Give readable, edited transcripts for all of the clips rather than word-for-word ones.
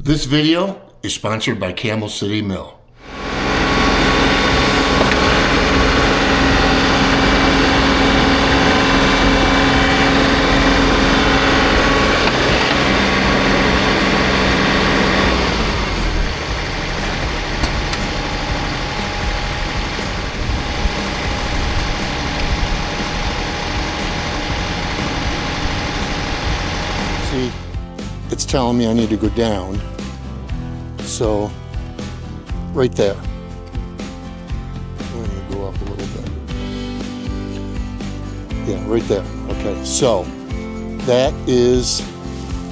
This video is sponsored by Camel City Mill. See, it's telling me I need to go down. So, right there. I'm going to go up a little bit. Yeah, right there. Okay, so that is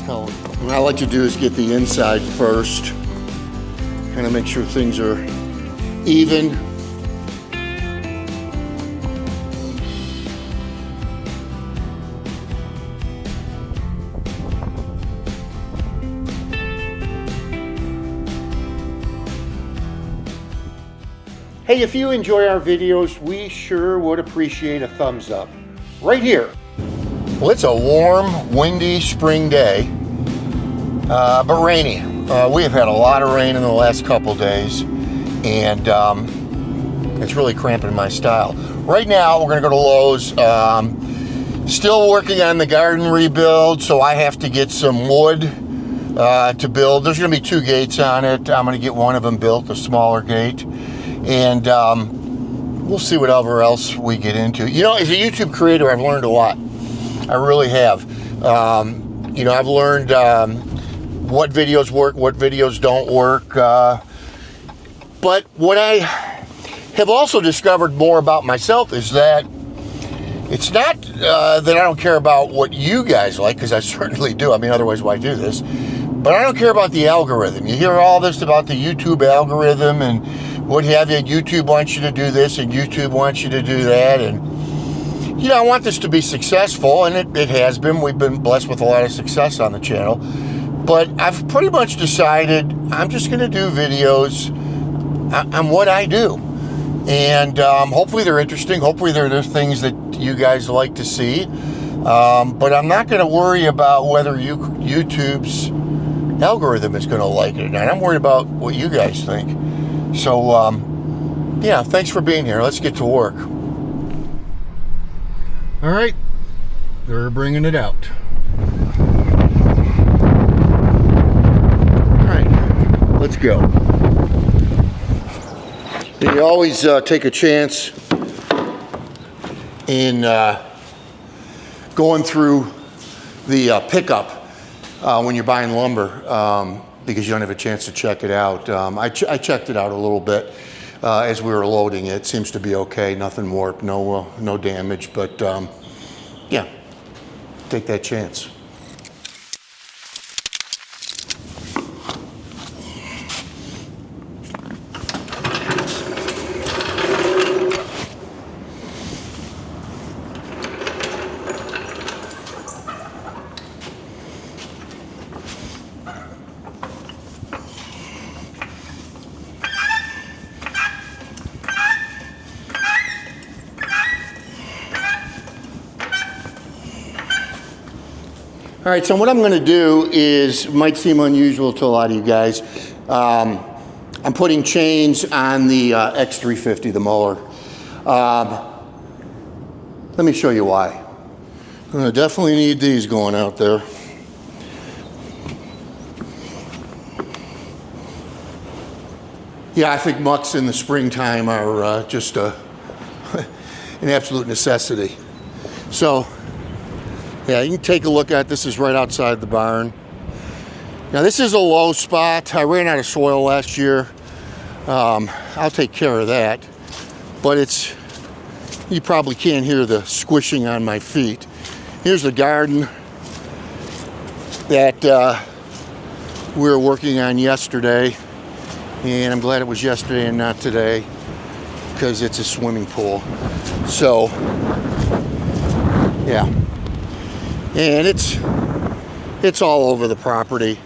telling. What I like to do is get the inside first. Kind of make sure things are even. Hey, if you enjoy our videos, we sure would appreciate a thumbs up right here. Well, it's a warm, windy spring day, but rainy. We have had a lot of rain in the last couple days, and it's really cramping my style. Right now, we're gonna go to Lowe's. Still working on the garden rebuild, so I have to get some wood to build. There's gonna be 2 gates on it. I'm gonna get one of them built, a smaller gate. And we'll see whatever else we get into. You know, as a YouTube creator, I've learned a lot. I really have. You know, I've learned what videos work, what videos don't work. But what I have also discovered more about myself is that it's not that I don't care about what you guys like, because I certainly do. I mean, otherwise, why do this? But I don't care about the algorithm. You hear all this about the YouTube algorithm and what have you. YouTube wants you to do this and YouTube wants you to do that. And, you know, I want this to be successful, and it has been. We've been blessed with a lot of success on the channel. But I've pretty much decided I'm just going to do videos on what I do. And hopefully they're interesting. Hopefully they're things that you guys like to see. But I'm not going to worry about whether YouTube's algorithm is going to like it or not. I'm worried about what you guys think. So, yeah, thanks for being here. Let's get to work. All right, they're bringing it out. All right, let's go. And you always take a chance in going through the pickup when you're buying lumber. Because you don't have a chance to check it out. I checked it out a little bit as we were loading it. Seems to be okay, nothing warped, no damage, but yeah, take that chance. All right, so what I'm going to do is, might seem unusual to a lot of you guys, I'm putting chains on the X350, the mower. Let me show you why. I'm going to definitely need these going out there. Yeah, I think mucks in the springtime are just an absolute necessity. So, yeah, you can take a look at this. Is right outside the barn. Now this is a low spot. I ran out of soil last year. I'll take care of that. But it's, you probably can't hear the squishing on my feet. Here's the garden that we were working on yesterday. And I'm glad it was yesterday and not today, because it's a swimming pool. So, yeah. And it's all over the property.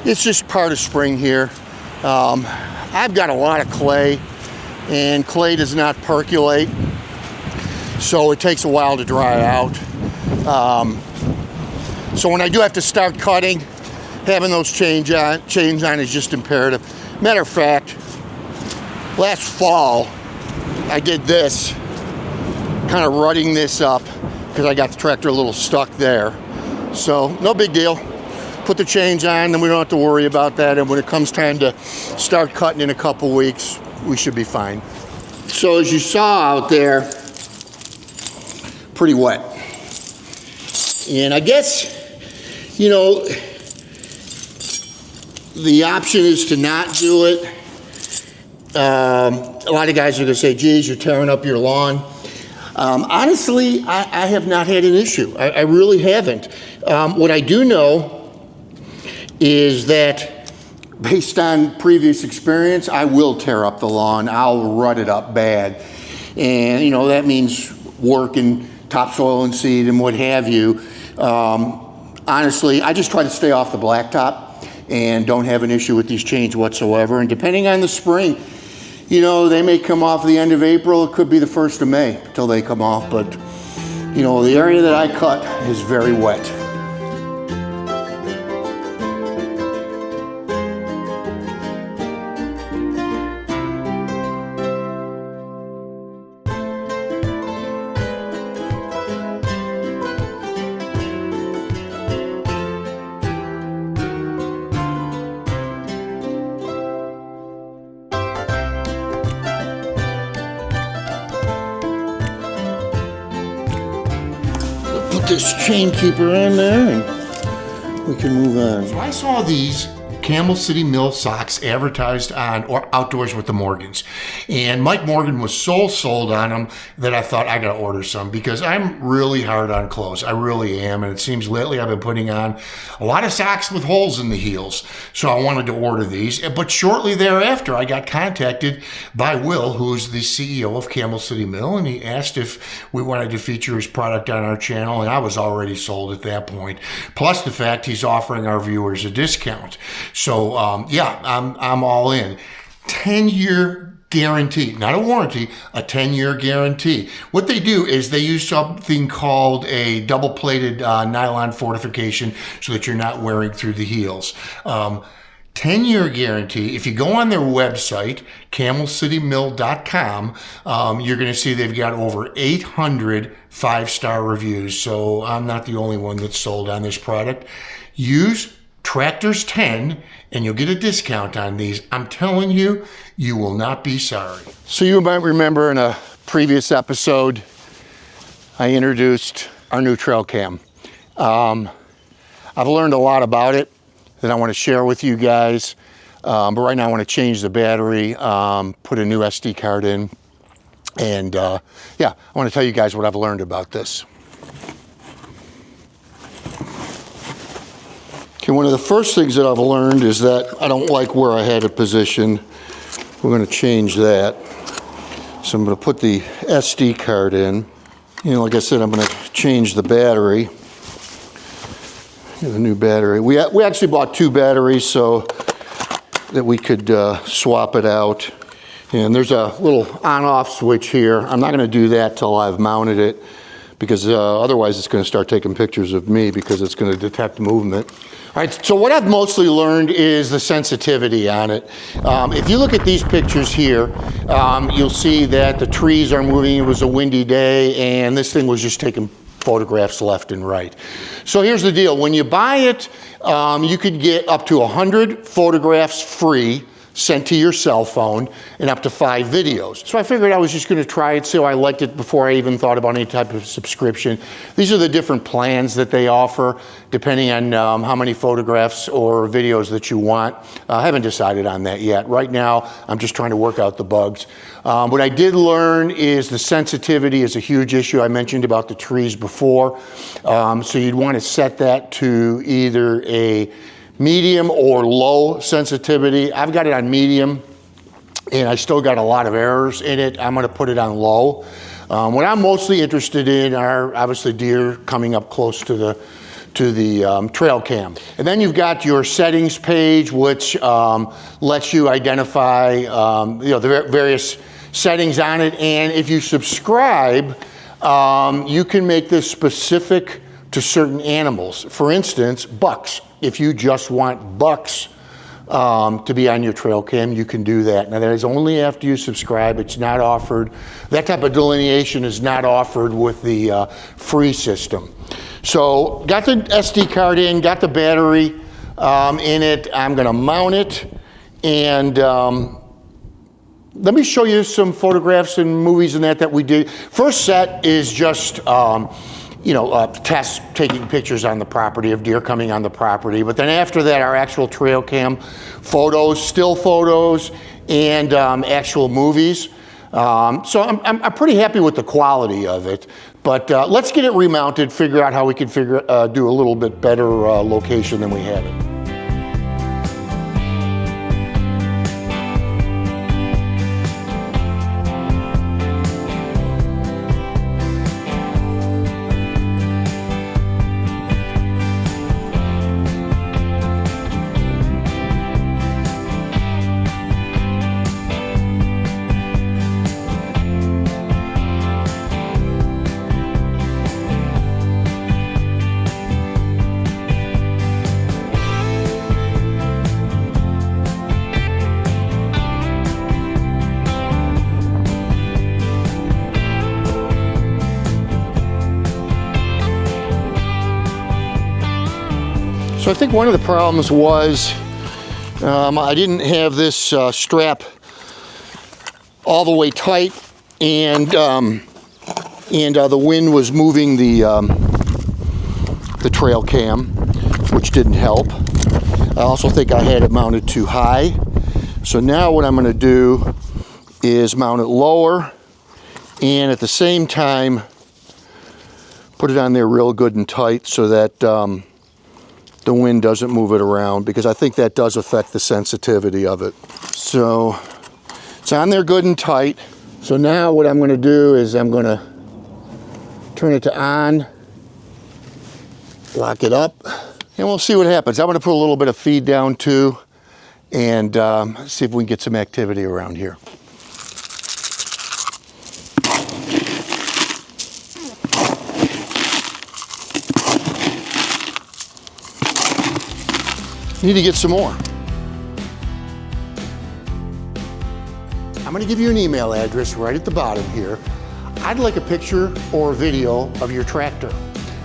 It's just part of spring here. I've got a lot of clay, and clay does not percolate, so it takes a while to dry out. So when I do have to start cutting, having those chains on is just imperative. Matter of fact, last fall, I did this, kind of rutting this up because I got the tractor a little stuck there. So no big deal. Put the chains on, then we don't have to worry about that. And when it comes time to start cutting in a couple weeks, we should be fine. So as you saw out there, pretty wet. And I guess, you know, the option is to not do it. A lot of guys are gonna say, geez, you're tearing up your lawn. Honestly, I have not had an issue. I really haven't. What I do know is that based on previous experience, I will tear up the lawn. I'll rut it up bad. And you know, that means work and topsoil and seed and what have you. Honestly, I just try to stay off the blacktop and don't have an issue with these chains whatsoever. And depending on the spring, you know, they may come off the end of April. It could be the 1st of May till they come off. But, you know, the area that I cut is very wet. Put this chain keeper in there and we can move on. So I saw these Camel City Mill socks advertised on Outdoors with the Morgans. And Mike Morgan was so sold on them that I thought I gotta order some because I'm really hard on clothes. I really am. And it seems lately I've been putting on a lot of socks with holes in the heels. So I wanted to order these. But shortly thereafter, I got contacted by Will, who's the CEO of Camel City Mill, and he asked if we wanted to feature his product on our channel. And I was already sold at that point. Plus the fact he's offering our viewers a discount. So yeah, I'm all in. 10-year guarantee, not a warranty, a 10-year guarantee. What they do is they use something called a double-plated nylon fortification so that you're not wearing through the heels. 10-year guarantee. If you go on their website, camelcitymill.com, you're going to see they've got over 800 5-star reviews. So I'm not the only one that's sold on this product. Use Tractors 10 and you'll get a discount on these. I'm telling you, you will not be sorry. So you might remember in a previous episode, I introduced our new trail cam. I've learned a lot about it that I want to share with you guys. But right now I want to change the battery, put a new SD card in. And yeah, I want to tell you guys what I've learned about this. Okay, one of the first things that I've learned is that I don't like where I had it positioned. We're going to change that. So I'm going to put the SD card in. You know, like I said, I'm going to change the battery. The new battery. We actually bought 2 batteries so that we could swap it out. And there's a little on-off switch here. I'm not going to do that till I've mounted it because otherwise it's going to start taking pictures of me because it's going to detect movement. All right, so what I've mostly learned is the sensitivity on it. If you look at these pictures here, you'll see that the trees are moving. It was a windy day, and this thing was just taking photographs left and right. So here's the deal. When you buy it, you could get up to 100 photographs free sent to your cell phone and up to 5 videos. So I figured I was just going to try it, see how I liked it before I even thought about any type of subscription. These are the different plans that they offer depending on how many photographs or videos that you want. I haven't decided on that yet. Right now, I'm just trying to work out the bugs. What I did learn is the sensitivity is a huge issue. I mentioned about the trees before. So you'd want to set that to either a medium or low sensitivity. I've got it on medium and I still got a lot of errors in it. I'm going to put it on low. What I'm mostly interested in are obviously deer coming up close to the trail cam. And then you've got your settings page, which lets you identify the various settings on it. And if you subscribe, you can make this specific to certain animals. For instance, bucks. If you just want bucks to be on your trail cam, you can do that. Now that is only after you subscribe. It's not offered. That type of delineation is not offered with the free system. So got the SD card in, got the battery in it. I'm gonna mount it, and let me show you some photographs and movies and that we did. First set is just tests, taking pictures on the property of deer coming on the property. But then after that, our actual trail cam photos, still photos, and actual movies. So I'm pretty happy with the quality of it. But let's get it remounted, figure out how we can do a little bit better location than we have it. So I think one of the problems was I didn't have this strap all the way tight, and the wind was moving the trail cam, which didn't help. I also think I had it mounted too high. So now what I'm going to do is mount it lower, and at the same time put it on there real good and tight so that the wind doesn't move it around, because I think that does affect the sensitivity of it. So it's on there good and tight. So now what I'm going to do is I'm going to turn it to on, lock it up, and we'll see what happens. I'm going to put a little bit of feed down too, and see if we can get some activity around here. Need to get some more. I'm going to give you an email address right at the bottom here. I'd like a picture or a video of your tractor.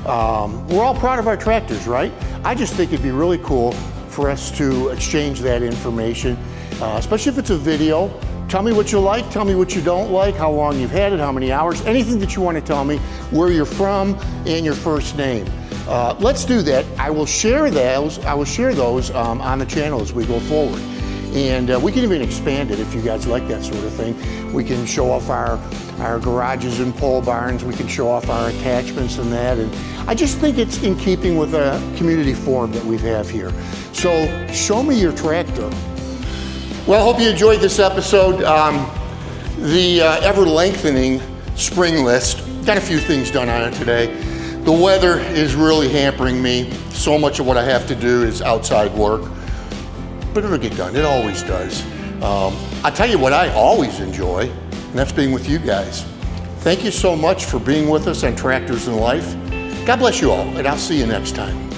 We're all proud of our tractors, right? I just think it'd be really cool for us to exchange that information, especially if it's a video. Tell me what you like, tell me what you don't like, how long you've had it, how many hours, anything that you want to tell me, where you're from, and your first name. Let's do that. I will share those. On the channel as we go forward, and we can even expand it if you guys like that sort of thing. We can show off our garages and pole barns. We can show off our attachments and that. And I just think it's in keeping with a community forum that we have here. So show me your tractor. Well, I hope you enjoyed this episode. The ever-lengthening spring list. Got a few things done on it today. The weather is really hampering me. So much of what I have to do is outside work, but it'll get done. It always does. I tell you what I always enjoy, and that's being with you guys. Thank you so much for being with us on Tractors in Life. God bless you all, and I'll see you next time.